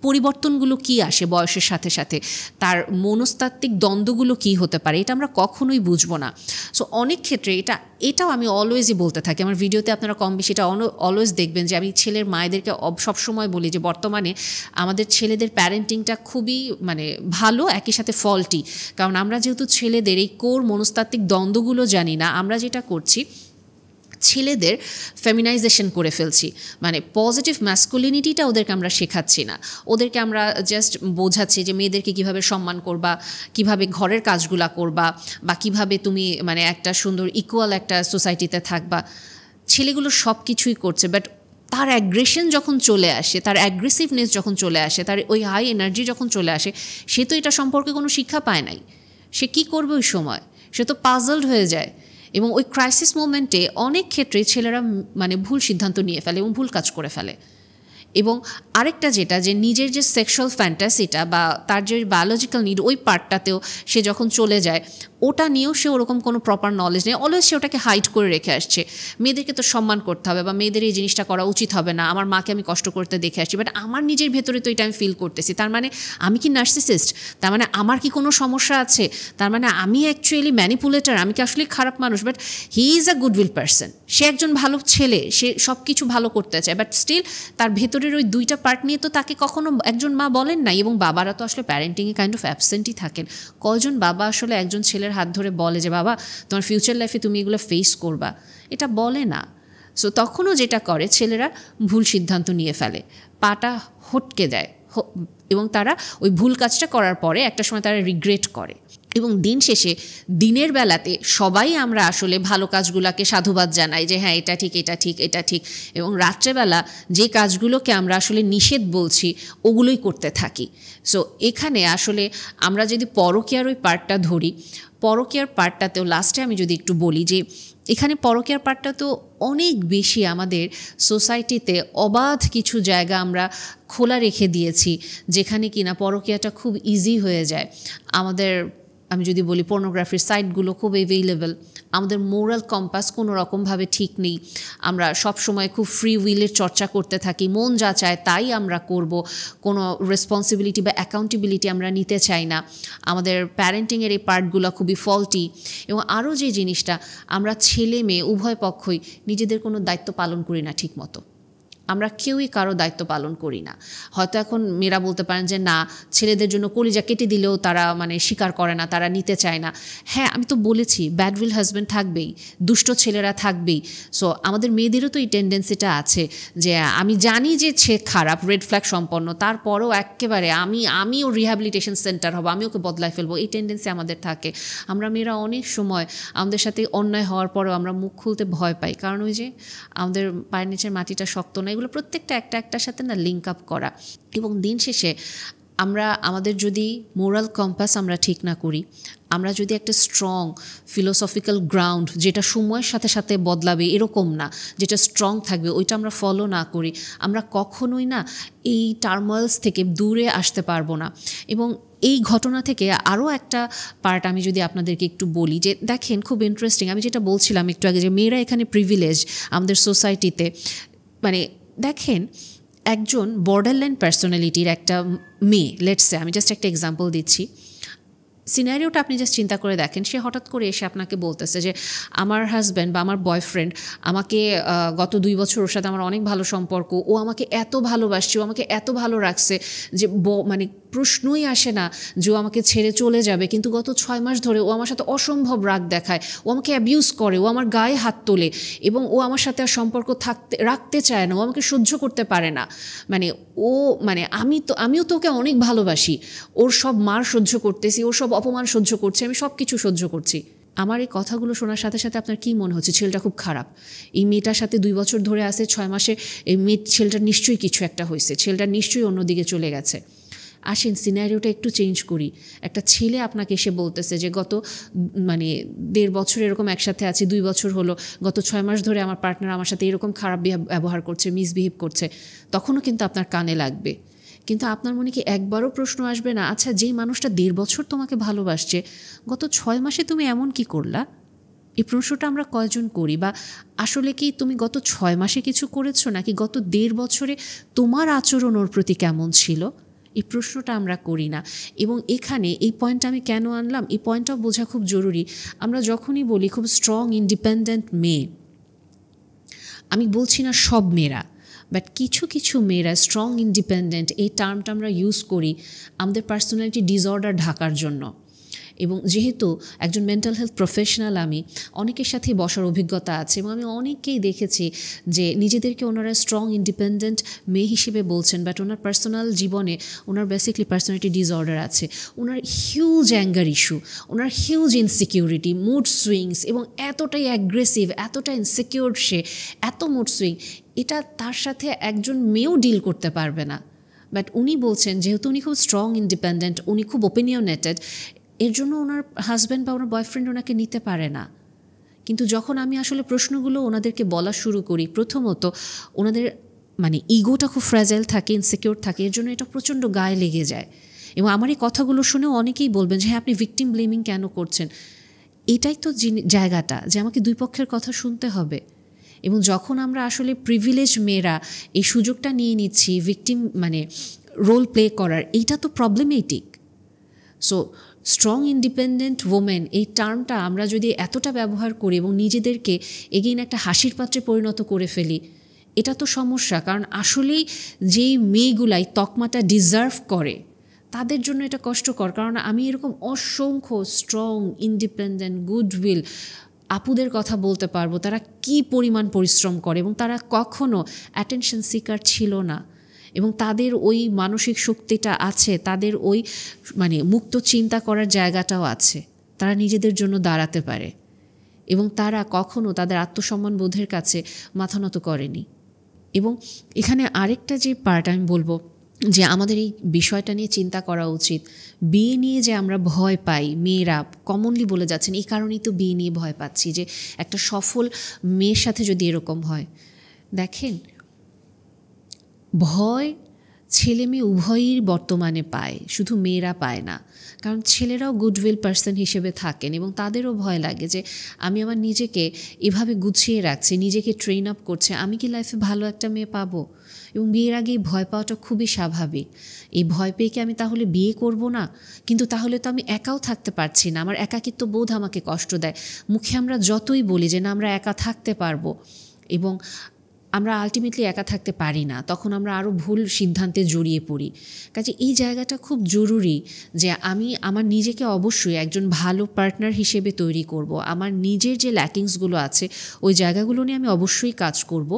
পরিবর্তনগুলো কি আসে বয়সের সাথে সাথে, তার মনস্তাত্ত্বিক দ্বন্দ্বগুলো কি হতে পারে, এটা আমরা কখনোই বুঝবো না। সো অনেক ক্ষেত্রে এটাও আমি অলওয়েজই বলতে থাকি, আমার ভিডিওতে আপনারা কম বেশি এটা অলওয়েজ দেখবেন যে আমি ছেলের মায়েদেরকে সবসময় বলি যে বর্তমানে আমাদের ছেলেদের প্যারেন্টিংটা খুবই মানে ভালো, একই সাথে ফল্টি। কারণ আমরা যেহেতু ছেলেদের এই কোর মনস্তাত্ত্বিক দ্বন্দ্বগুলো জানি না, আমরা যেটা করছি ছেলেদের ফেমিনাইজেশন করে ফেলছি, মানে পজিটিভ ম্যাসকুলিনিটিটা ওদেরকে আমরা শেখাচ্ছি না, ওদেরকে আমরা জাস্ট বোঝাচ্ছি যে মেয়েদেরকে কীভাবে সম্মান করবা, কিভাবে ঘরের কাজগুলা করবা, বা কিভাবে তুমি মানে একটা সুন্দর ইকুয়াল একটা সোসাইটিতে থাকবা। ছেলেগুলো সব কিছুই করছে, বাট তার অ্যাগ্রেশন যখন চলে আসে, তার অ্যাগ্রেসিভনেস যখন চলে আসে, তার ওই হাই এনার্জি যখন চলে আসে, সে তো এটা সম্পর্কে কোনো শিক্ষা পায় নাই, সে কী করবে ওই সময়, সে তো পাজলড হয়ে যায়। এবং ওই ক্রাইসিস মোমেন্টে অনেক ক্ষেত্রে ছেলেরা মানে ভুল সিদ্ধান্ত নিয়ে ফেলে এবং ভুল কাজ করে ফেলে। এবং আরেকটা যেটা যে নিজের যে সেক্সুয়াল ফ্যান্টাসিটা বা তার যে বায়োলজিক্যাল নিড ওই পার্টটাতেও সে যখন চলে যায়, ওটা নিয়েও সে ওরকম কোনো প্রপার নলেজ নেই, অলওয়েজ সে ওটাকে হাইড করে রেখে আসছে। মেয়েদেরকে তো সম্মান করতে হবে, বা মেয়েদের এই জিনিসটা করা উচিত হবে না, আমার মাকে আমি কষ্ট করতে দেখে আসছি, বাট আমার নিজের ভেতরে তো এটা আমি ফিল করতেছি, তার মানে আমি কি নার্সিসিস্ট, তার মানে আমার কি কোনো সমস্যা আছে, তার মানে আমি অ্যাকচুয়ালি ম্যানিপুলেটর, আমি কি আসলে খারাপ মানুষ। But he is a goodwill person, সে একজন ভালো ছেলে, সে সব কিছু ভালো করতে চায়, বাট স্টিল তার ভেতরের ওই দুইটা পার্ট নিয়ে তো তাকে কখনো একজন মা বলেন নাই। এবং বাবারা তো আসলে প্যারেন্টিংয়ে কাইন্ড অফ অ্যাবসেন্টই থাকেন। কয়জন বাবা আসলে একজন ছেলের হাত ধরে বলে যে বাবা তোমার ফিউচার লাইফে তুমি এগুলো ফেস করবা, এটা বলে না। সো তখনও যেটা করে ছেলেরা ভুল সিদ্ধান্ত নিয়ে ফেলে, পাটা হটকে দেয়, এবং তারা ওই ভুল কাজটা করার পরে একটা সময় তারা রিগ্রেট করে। এবং দিন শেষে দিনের বেলাতে সবাই আমরা আসলে ভালো কাজগুলোকে সাধুবাদ জানাই যে হ্যাঁ এটা ঠিক, এটা ঠিক, এটা ঠিক, এবং রাত্রেবেলা যে কাজগুলোকে আমরা আসলে নিষেধ বলছি ওগুলোই করতে থাকি। সো এখানে আসলে আমরা যদি পরকীয়ার ওই পার্টটা ধরি, পরকীয়ার পার্টটাতেও লাস্টে আমি যদি একটু বলি যে এখানে পরকীয়ার পার্টটা তো অনেক বেশি আমাদের সোসাইটিতে অবাধ কিছু জায়গা আমরা খোলা রেখে দিয়েছি, যেখানে কিনা পরকীয়াটা খুব ইজি হয়ে যায়। আমাদের আমি যদি বলি পর্নোগ্রাফির সাইটগুলো খুব অ্যাভেলেবল, আমাদের মোরাল কম্পাস কোনো রকমভাবে ঠিক নেই, আমরা সব সময় খুব ফ্রি উইলের চর্চা করতে থাকি, মন যা চায় তাই আমরা করব, কোনো রেসপন্সিবিলিটি বা অ্যাকাউন্টেবিলিটি আমরা নিতে চাই না। আমাদের প্যারেন্টিংয়ের এই পার্টগুলো খুবই ফল্টি। এবং আরও যে জিনিসটা, আমরা ছেলে মেয়ে উভয় পক্ষই নিজেদের কোনো দায়িত্ব পালন করি না ঠিক মতো। আমরা কেউই কারো দায়িত্ব পালন করি না। হয়তো এখন মেয়েরা বলতে পারেন যে না, ছেলেদের জন্য কলিজা কেটে দিলেও তারা মানে স্বীকার করে না, তারা নিতে চায় না। হ্যাঁ, আমি তো বলেছি ব্যাডউইল হাজব্যান্ড থাকবেই, দুষ্ট ছেলেরা থাকবেই। সো আমাদের মেয়েদেরও তো এই টেন্ডেন্সিটা আছে যে আমি জানি যে সে খারাপ, রেড ফ্ল্যাগ সম্পন্ন, তারপরেও একেবারে আমিও রিহ্যাবিলিটেশন সেন্টার হবো, আমি ওকে বদলায় ফেলবো, এই টেন্ডেন্সি আমাদের থাকে। আমরা মেয়েরা অনেক সময় আমাদের সাথে অন্যায় হওয়ার পরেও আমরা মুখ খুলতে ভয় পাই, কারণ ওই যে আমাদের পায়ের নিচের মাটিটা শক্ত না। এগুলো প্রত্যেকটা একটার সাথে না লিঙ্ক আপ করা। এবং দিন শেষে আমরা আমাদের যদি মোরাল কম্পাস আমরা ঠিক না করি, আমরা যদি একটা স্ট্রং ফিলোসফিক্যাল গ্রাউন্ড যেটা সময়ের সাথে সাথে বদলাবে এরকম না, যেটা স্ট্রং থাকবে, ওইটা আমরা ফলো না করি, আমরা কখনোই না এই টার্মোয়েলস থেকে দূরে আসতে পারবো না। এবং এই ঘটনা থেকে আরও একটা পার্ট আমি যদি আপনাদেরকে একটু বলি, যে দেখেন খুব ইন্টারেস্টিং, আমি যেটা বলছিলাম একটু আগে যে মেয়েরা এখানে প্রিভিলেজ আমাদের সোসাইটিতে। মানে দেখেন, একজন বর্ডারলাইন পার্সোনালিটির একটা মেয়ে, লেটসে আমি জাস্ট একটা এক্সাম্পল দিচ্ছি, সিনারিওটা আপনি জাস্ট চিন্তা করে দেখেন, সে হঠাৎ করে এসে আপনাকে বলতেছে যে আমার হাজব্যান্ড বা আমার বয়ফ্রেন্ড আমাকে গত 2 বছর ওর সাথে আমার অনেক ভালো সম্পর্ক, ও আমাকে এত ভালোবাসছে, ও আমাকে এত ভালো রাখছে যে মানে প্রশ্নই আসে না যে ও আমাকে ছেড়ে চলে যাবে, কিন্তু গত 6 মাস ধরে ও আমার সাথে অসম্ভব রাগ দেখায়, ও আমাকে অ্যাবিউজ করে, ও আমার গায়ে হাত তোলে এবং ও আমার সাথে আর সম্পর্ক রাখতে চায় না, ও আমাকে সহ্য করতে পারে না। মানে আমিও তো ওকে অনেক ভালোবাসি, ওর সব মার সহ্য করতেছি, ওর সব অপমান সহ্য করছি, আমি সব কিছু সহ্য করছি। আমার এই কথাগুলো শোনার সাথে সাথে আপনার কী মনে হচ্ছে? ছেলেটা খুব খারাপ, এই মেয়েটার সাথে 2 বছর ধরে আছে, 6 মাসে এই ছেলেটার নিশ্চয়ই কিছু একটা হয়েছে, ছেলেটা নিশ্চয়ই অন্যদিকে চলে গেছে। আসেন সিনারিওটা একটু চেঞ্জ করি। একটা ছেলে আপনাকে এসে বলতেছে যে গত 1.5 বছর এরকম একসাথে আছি, 2 বছর হলো, গত 6 মাস ধরে আমার পার্টনার আমার সাথে এরকম খারাপ ব্যবহার করছে, মিসবিহেভ করছে, তখনও কিন্তু আপনার কানে লাগবে। কিন্তু আপনার মনে কি একবারও প্রশ্ন আসবে না, আচ্ছা যেই মানুষটা 1.5 বছর তোমাকে ভালোবাসছে, গত 6 মাসে তুমি এমন কি করলা? এই প্রশ্নটা আমরা কয়জন করি? বা আসলে কি তুমি গত 6 মাসে কিছু করেছো, নাকি গত 1.5 বছরে তোমার আচরণ ওর প্রতি কেমন ছিল? এই প্রশ্নটা আমরা করি না। এবং এখানে এই পয়েন্টটা আমি কেন আনলাম, এই পয়েন্টটাও বোঝা খুব জরুরি। আমরা যখনই বলি খুব স্ট্রং ইন্ডিপেন্ডেন্ট মেয়ে, আমি বলছি না সব মেয়েরা, বাট কিছু কিছু মেয়েরা স্ট্রং ইন্ডিপেন্ডেন্ট এই টার্মটা আমরা ইউজ করি আমাদের পার্সোনালিটি ডিসঅর্ডার ঢাকার জন্য। এবং যেহেতু একজন মেন্টাল হেলথ প্রফেশনাল, আমি অনেকের সাথে বসার অভিজ্ঞতা আছে এবং আমি অনেককেই দেখেছি যে নিজেদেরকে ওনারা স্ট্রং ইন্ডিপেন্ডেন্ট মেয়ে হিসেবে বলছেন, বাট ওনার পার্সোনাল জীবনে ওনার বেসিকলি পার্সোনালিটি ডিসঅর্ডার আছে, ওনার হিউজ অ্যাঙ্গার ইস্যু, ওনার হিউজ ইনসিকিউরিটি, মুড সুইংস, এবং এতটাই অ্যাগ্রেসিভ, এতটা ইনসিকিউর, সে এত মুড সুইং, এটা তার সাথে একজন মেয়েও ডিল করতে পারবে না। বাট উনি বলছেন যেহেতু উনি খুব স্ট্রং ইন্ডিপেন্ডেন্ট, উনি খুব ওপিনিয়নেটেড, এর জন্য ওনার হাজব্যান্ড বা ওনার বয়ফ্রেন্ড ওনাকে নিতে পারে না। কিন্তু যখন আমি আসলে প্রশ্নগুলো ওনাদেরকে বলা শুরু করি, প্রথমত ওনাদের ইগোটা খুব ফ্র্যাজাইল থাকে, ইনসিকিউর থাকে, এর জন্য এটা প্রচণ্ড গায়ে লেগে যায়। এবং আমার এই কথাগুলো শুনেও অনেকেই বলবেন যে হ্যাঁ আপনি ভিকটিম ব্লেমিং কেন করছেন? এটাই তো জায়গাটা যে আমাকে 2 পক্ষের কথা শুনতে হবে। এবং যখন আমরা আসলে প্রিভিলেজ মেয়েরা এই সুযোগটা নিয়ে নিচ্ছি ভিকটিম রোল প্লে করার, এইটা তো problematic. So strong independent women এই টার্মটা আমরা যদি এতটা ব্যবহার করি এবং নিজেদেরকে এগেইন একটা হাসির পাত্রে পরিণত করে ফেলি, এটা তো সমস্যা। কারণ আসলেই যেই মেয়েগুলাই তকমাটা ডিজার্ভ করে তাদের জন্য এটা কষ্টকর। কারণ আমি এরকম অসংখ্য স্ট্রং ইন্ডিপেন্ডেন্ট গুডউইল আপুদের কথা বলতে পারবো, তারা কি পরিমাণ পরিশ্রম করে এবং তারা কখনো অ্যাটেনশন সিকার ছিল না, এবং তাদের ওই মানসিক শক্তিটা আছে, তাদের ওই মুক্ত চিন্তা করার জায়গাটাও আছে, তারা নিজেদের জন্য দাঁড়াতে পারে এবং তারা কখনো তাদের আত্মসম্মান বোধের কাছে মাথা নত করেনি। এবং এখানে আরেকটা যে পার্ট আমি বলবো যে আমাদের এই বিষয়টা নিয়ে চিন্তা করা উচিত। বিয়ে নিয়ে যে আমরা ভয় পাই, মেয়েরা কমনলি বলে যাচ্ছেন এই কারণেই তো বিয়ে নিয়ে ভয় পাচ্ছি, যে একটা সফল মেয়ের সাথে যদি এরকম হয়। দেখেন, ভয় ছেলে মেয়ে উভয়ই বর্তমানে পায়, শুধু মেয়েরা পায় না। কারণ ছেলেরাও গুডউইল পার্সন হিসেবে থাকেন এবং তাদেরও ভয় লাগে যে আমি আমার নিজেকে এভাবে গুছিয়ে রাখছি, নিজেকে ট্রেন আপ করছে, আমি কি লাইফে ভালো একটা মেয়ে পাবো? এবং বিয়ের আগে এই ভয় পাওয়াটা খুবই স্বাভাবিক। এই ভয় পেয়ে কি আমি তাহলে বিয়ে করব না? কিন্তু তাহলে তো আমি একাও থাকতে পারছি না, আমার একাকিত্ব বোধ আমাকে কষ্ট দেয়। মুখে আমরা যতই বলি যে না আমরা একা থাকতে পারবো, এবং আমরা আলটিমেটলি একা থাকতে পারি না, তখন আমরা আরও ভুল সিদ্ধান্তে জড়িয়ে পড়ি। কাজে এই জায়গাটা খুব জরুরি যে আমি আমার নিজেকে অবশ্যই একজন ভালো পার্টনার হিসেবে তৈরি করব। আমার নিজের যে ল্যাকিংসগুলো আছে ওই জায়গাগুলো নিয়ে আমি অবশ্যই কাজ করব,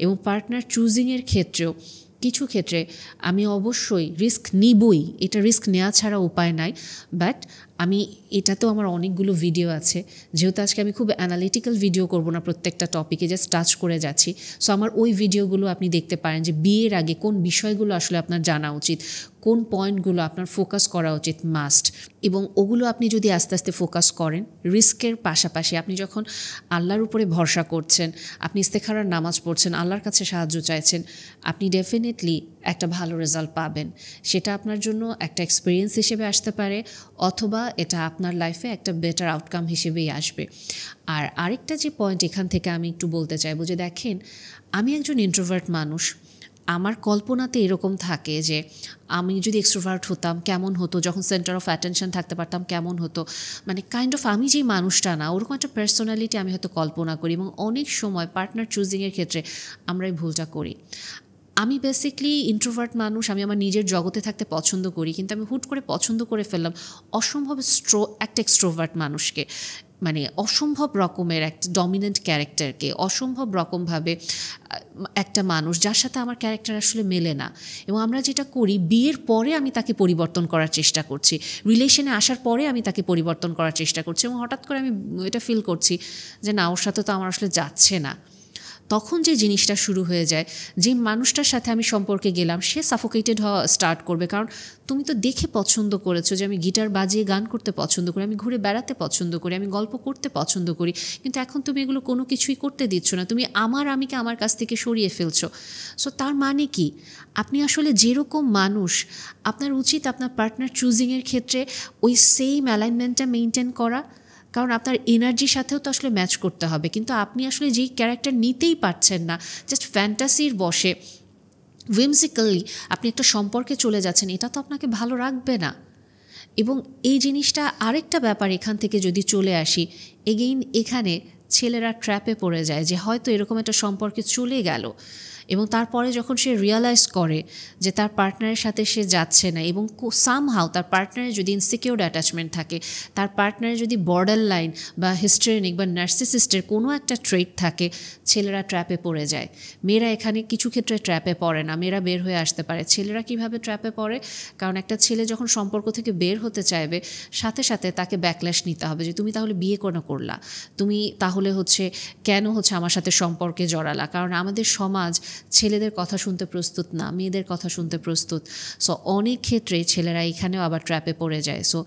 এবং পার্টনার চুজিংয়ের ক্ষেত্রেও কিছু ক্ষেত্রে আমি অবশ্যই রিস্ক নিবই, এটা রিস্ক নেওয়া ছাড়া উপায় নাই। বাট আমি এটাতেও আমার অনেকগুলো ভিডিও আছে, যেহেতু আজকে আমি খুব অ্যানালিটিক্যাল ভিডিও করব না, প্রত্যেকটা টপিকে জাস্ট টাচ করে যাচ্ছি। সো আমার ওই ভিডিওগুলো আপনি দেখতে পারেন যে বিয়ের আগে কোন বিষয়গুলো আসলে আপনার জানা উচিত, কোন পয়েন্টগুলো আপনার ফোকাস করা উচিত মাস্ট, এবং ওগুলো আপনি যদি আস্তে আস্তে ফোকাস করেন রিস্কের পাশাপাশি, আপনি যখন আল্লাহর উপরে ভরসা করছেন, আপনি ইস্তেখারার নামাজ পড়ছেন, আল্লাহর কাছে সাহায্য চাইছেন, আপনি ডেফিনেটলি একটা ভালো রেজাল্ট পাবেন। সেটা আপনার জন্য একটা এক্সপিরিয়েন্স হিসেবে আসতে পারে, অথবা এটা আপনার লাইফে একটা বেটার আউটকাম হিসেবেই আসবে। আর আরেকটা যে পয়েন্ট এখান থেকে আমি একটু বলতে চাইবো যে দেখেন, আমি একজন ইন্ট্রোভার্ট মানুষ। আমার কল্পনাতে এরকম থাকে যে আমি যদি এক্সট্রোভার্ট হতাম কেমন হতো, যখন সেন্টার অফ অ্যাটেনশন থাকতে পারতাম কেমন হতো, মানে কাইন্ড অফ আমি যেই মানুষটা না, ওরকম একটা পার্সোনালিটি আমি হয়তো কল্পনা করি। এবং অনেক সময় পার্টনার চুজিংয়ের ক্ষেত্রে আমরা এই ভুলটা করি। আমি বেসিকলি ইন্ট্রোভার্ট মানুষ, আমি আমার নিজের জগতে থাকতে পছন্দ করি, কিন্তু আমি হুট করে পছন্দ করে ফেললাম অসম্ভব একটা এক্সট্রোভার্ট মানুষকে, মানে অসম্ভব রকমের একটা ডমিনেন্ট ক্যারেক্টারকে, অসম্ভব রকমভাবে একটা মানুষ যার সাথে আমার ক্যারেক্টার আসলে মেলে না। এবং আমরা যেটা করি, বিয়ের পরে আমি তাকে পরিবর্তন করার চেষ্টা করছি, রিলেশনে আসার পরে আমি তাকে পরিবর্তন করার চেষ্টা করছি, এবং হঠাৎ করে আমি এটা ফিল করছি যে না, ওর সাথে তো আমার আসলে যাচ্ছে না। তখন যে জিনিসটা শুরু হয়ে যায়, যে মানুষটার সাথে আমি সম্পর্কে গেলাম সে সাফোকেটেড হওয়া স্টার্ট করবে, কারণ তুমি তো দেখে পছন্দ করেছো যে আমি গিটার বাজিয়ে গান করতে পছন্দ করি, আমি ঘুরে বেড়াতে পছন্দ করি, আমি গল্প করতে পছন্দ করি, কিন্তু এখন তুমি এগুলো কোনো কিছুই করতে দিচ্ছ না, তুমি আমিকে আমার কাছ থেকে সরিয়ে ফেলছো। সো তার মানে কি, আপনি আসলে যেরকম মানুষ, আপনার উচিত আপনার পার্টনার চুজিংয়ের ক্ষেত্রে ওই সেম অ্যালাইনমেন্টটা মেনটেন করা, কারণ আপনার এনার্জির সাথেও তো আসলে ম্যাচ করতে হবে। কিন্তু আপনি আসলে যেই ক্যারেক্টার নিতেই পারছেন না, জাস্ট ফ্যান্টাসির বশে উইমজিক্যালি আপনি একটা সম্পর্কে চলে যাচ্ছেন, এটা তো আপনাকে ভালো রাখবে না। এবং এই জিনিসটা আরেকটা ব্যাপার, এখান থেকে যদি চলে আসি এগেইন, এখানে ছেলেরা ট্র্যাপে পড়ে যায় যে হয়তো এরকম একটা সম্পর্কে চলে গেল, এবং তারপরে যখন সে রিয়ালাইজ করে যে তার পার্টনারের সাথে সে যাচ্ছে না, এবং সামহাউ তার পার্টনারের যদি ইনসিকিউরড অ্যাটাচমেন্ট থাকে, তার পার্টনারের যদি বর্ডার লাইন বা হিস্টেরিক বা নার্সিসিস্টের কোনো একটা ট্রেট থাকে, ছেলেরা ট্র্যাপে পড়ে যায়। মেয়েরা এখানে কিছু ক্ষেত্রে ট্র্যাপে পড়ে না, মেয়েরা বের হয়ে আসতে পারে। ছেলেরা কিভাবে ট্র্যাপে পড়ে, কারণ একটা ছেলে যখন সম্পর্ক থেকে বের হতে চাইবে, সাথে সাথে তাকে ব্যাকল্যাশ নিতে হবে যে তুমি তাহলে বিয়ে কেন করলা, তুমি তাহলে কেন আমার সাথে সম্পর্কে জড়ালা, কারণ আমাদের সমাজ ছেলেদের কথা শুনতে প্রস্তুত না, মেয়েদের কথা শুনতে প্রস্তুত। সো অনেক ক্ষেত্রে ছেলেরা এখানেও আবার ট্র্যাপে পড়ে যায়। সো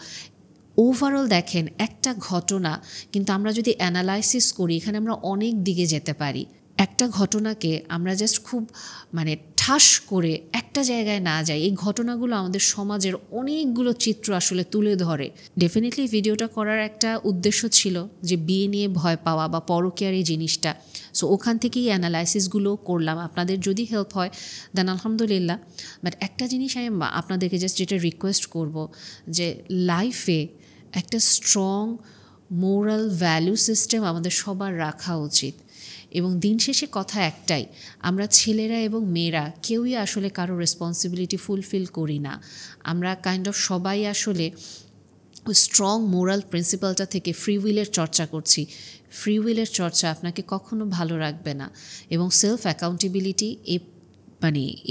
ওভারঅল দেখেন, একটা ঘটনা কিন্তু আমরা যদি অ্যানালাইসিস করি, এখানে আমরা অনেক দিকে যেতে পারি। একটা ঘটনাকে আমরা জাস্ট খুব ঠাস করে একটা জায়গায় না যাই, এই ঘটনাগুলো আমাদের সমাজের অনেকগুলো চিত্র আসলে তুলে ধরে। ডেফিনেটলি ভিডিওটা করার একটা উদ্দেশ্য ছিল যে বিয়ে নিয়ে ভয় পাওয়া বা পরকীয়ার এই জিনিসটা, সো ওখান থেকেই অ্যানালাইসিসগুলো করলাম। আপনাদের যদি হেল্প হয় দেন আলহামদুলিল্লাহ। বাট একটা জিনিস আমি আপনাদেরকে জাস্ট যেটা রিকোয়েস্ট করব, যে লাইফে একটা স্ট্রং মোরাল ভ্যালু সিস্টেম আমাদের সবার রাখা উচিত। এবং দিন শেষে কথা একটাই, আমরা ছেলেরা এবং মেয়েরা কেউই আসলে কারো রেসপন্সিবিলিটি ফুলফিল করি না। আমরা কাইন্ড অফ সবাই আসলে ওই স্ট্রং মোরাল প্রিন্সিপালটা থেকে ফ্রি উইলের চর্চা করছি। ফ্রি উইলের চর্চা আপনাকে কখনো ভালো রাখবে না, এবং সেলফ অ্যাকাউন্টেবিলিটি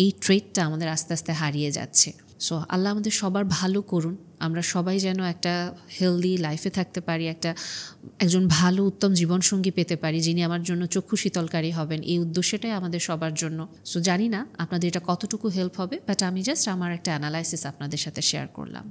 এই ট্রেটটা আমাদের আস্তে আস্তে হারিয়ে যাচ্ছে। সো আল্লাহ আমাদের সবার ভালো করুন, আমরা সবাই যেন একটা হেলদি লাইফে থাকতে পারি, একজন ভালো উত্তম জীবনসঙ্গী পেতে পারি, যিনি আমার জন্য চক্ষু শীতলকারী হবেন। এই উদ্দেশ্যটাই আমাদের সবার জন্য। সো জানি না আপনাদের এটা কতটুকু হেল্প হবে, বাট আমি জাস্ট আমার একটা অ্যানালাইসিস আপনাদের সাথে শেয়ার করলাম।